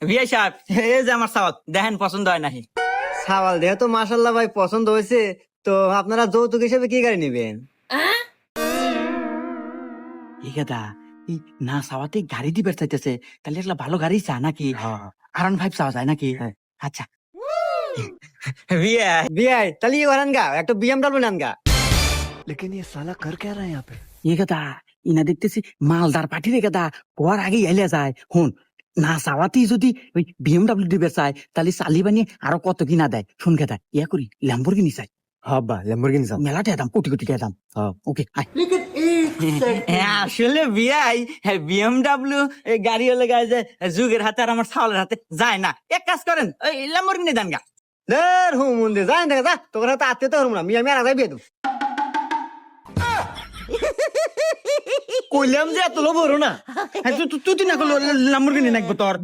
বিআই সাহেব, এই যে আমার সাওয়াত দেখেন পছন্দ হয় নাকি? সাওয়াল দেহ তো মাশাল্লাহ ভাই পছন্দ হয়েছে। তো আপনারা যৌতুক হিসেবে কি গাড়ি নেবেন? ঠিক আছে, এই না সাওয়াতে গাড়ি দিবে চাইতেছে, তাহলে একটা ভালো গাড়ি চা নাকি? R15 চাওয়া যায় নাকি? হ্যাঁ। আচ্ছা বিআই, বিআই তাহলে ইয়ে করেন গা, একটা BMW নেন গা। এই কথা ইনা দেখতেছি মালদার পাঠি রে কথা, পর আগে এলে যায়। হুন, না চাওয়াতেই যদি ওই BMW দিবে চায়, তাহলে চালি বানিয়ে আরো কত কিনা দেয়। শুন কথা, ইয়া করি ল্যাম্বরগিনি চাই। হব্বা ল্যাম্বরগিনি চাও? মেলাতে দাম, কোটি কোটি টাকা দাম। ওকে, আসলে বিআই BMW গাড়ি হলে গায়ে যে যুগের হাতে আর আমার ছাওয়ালের হাতে যায় না। এক কাজ করেন, ওই ল্যাম্বরগিনি দেন গা। দের হুম মন্দির যাই দেখা যা, তোর হাতে আত্মীয় তো হরম না, আমি আর আগে বিয়ে দেবো। কইলাম যে এত লোভ হরো না। তুই না করলো ল্যাম্বরগিনি নাকবো তোর